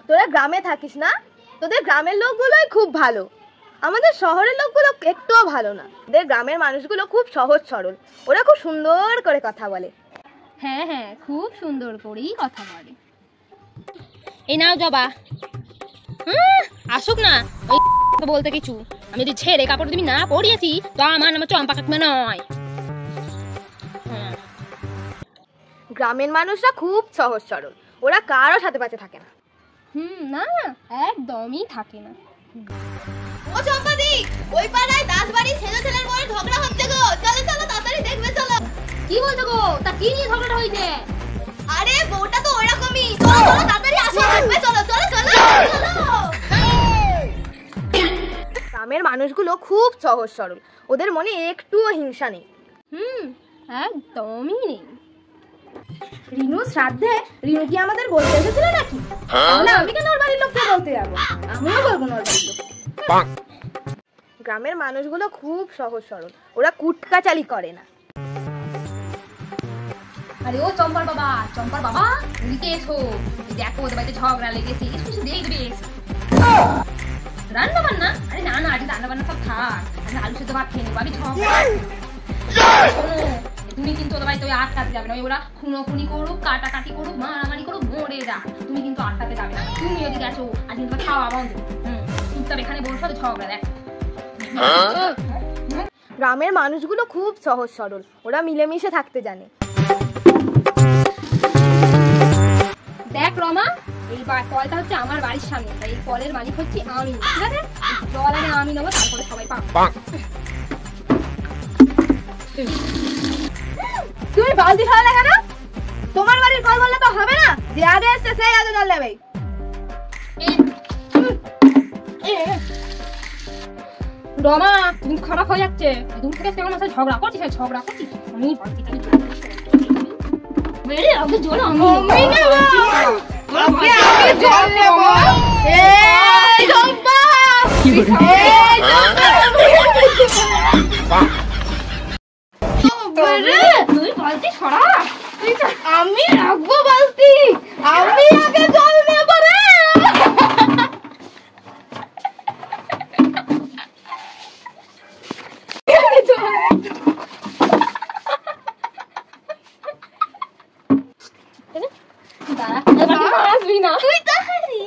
তোরা গ্রামে থাকিস না, তোদের গ্রামের লোকগুলোই খুব ভালো, আমাদের শহরের লোকগুলো একটুও ভালো না। তোদের গ্রামের মানুষগুলো খুব সহজ সরল, ওরা খুব সুন্দর করে কথা বলে। হ্যাঁ হ্যাঁ, খুব সুন্দর করেই কথা বলে। এই নাও জবা, আসুক না ওই বলতে কিছু। আমি যদি ছেড়ে কাপড় তুমি না পরিয়েছি তো আমার নাম চম্পা কাকিমা নয়। গ্রামের মানুষরা খুব সহজ সরল, ওরা কারো সাথে পাশে থাকে না। না না, একদমই থাকে না। ও চম্পাদি, ওই পাড়ায় 10 বাড়ি ছেলে ছেলের মধ্যে ঝগড়া হচ্ছে গো, চলো চলো তাড়াতাড়ি দেখবে চলো। কি বলছো গো? তা কি নিয়ে ঝগড়াটা হয়েছে? আরে বউটা তো ওইরকমই, চলো চলো তাড়াতাড়ি আসো, দেখবে চলো চলো চলো চলো। গ্রামের মানুষগুলো খুব সহজ সরল, ওদের মনে একটুও হিংসা নেই। একদমই নেই। রিনু শ্রাদ্ধে রিনু কি আমাদের বলতে এসেছিল নাকি? তাহলে আমি কেন ওর বাড়ির লোককে বলতে যাবো? আমিও বলবো না ওর বাড়ির লোক। গ্রামের মানুষগুলো খুব সহজ সরল, ওরা কুটকাচালি করে না। আরে ও চম্পার বাবা, চম্পার বাবা, এদিকে এসো। দেখো ওদের বাড়িতে ঝগড়া লেগেছে, এসো দেখবে। রান্না বান্না? আরে না না, আজকে রান্না বান্না সব থাক, আমি আলু সেদ্ধ ভাত খেয়ে নেবো। আমি ঝগড়া শোনো, তুমি কিন্তু ওদের বাড়িতে ওই আটকাতে যাবে না। ওরা খুনোখুনি করুক, কাটাকাটি করুক, মারামারি করুক, মরে যা, তুমি কিন্তু আটকাতে যাবে না। তুমি ওদিকে আসো, আজকে তোমার খাওয়া বন্ধ। চুপচাপ এখানে বসো, ঝগড়া দেখ। গ্রামের মানুষগুলো খুব সহজ সরল, ওরা মিলেমিশে থাকতে জানে। দেখ রমা, এই কলটা হচ্ছে আমার বাড়ির সামনে, এই কলের মালিক হচ্ছে আমি, ঠিক আছে? জল আগে আমি নেবো, তারপরে সবাই পাবো। তুমি বালতি খাওয়া লাগে না? তোমার বাড়ির কল বললে তো হবে না, যে আগে এসছে সেই আগে জল নেবে। রমা, তুমি খারাপ হয়ে যাচ্ছে। দূর থেকে আমার সাথে ঝগড়া করছিস, ঝগড়া করছিস। আমি বালতিটা বেরে আগে জল আমি নেবো। আগে জল নেব। এই চম্পা, এই চম্পা, তুই বালতি সরা। আমি রাখবো বালতি, আমি আগে জল নেব রে। আসবি না তুই তাড়াতাড়ি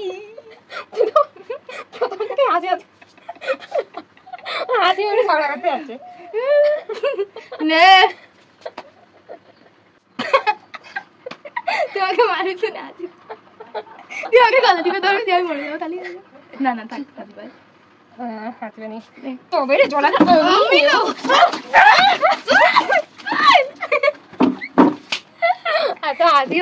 হাসি মনে ঝগড়া করতে আছে। নে তোমাকে মারি শুনে আছি, তুই আগে গলা টিপে ধরবি, তুই আমি মরে যাবো খালি। না না থাক, হাসবে নি তবে রে জল আগে আমি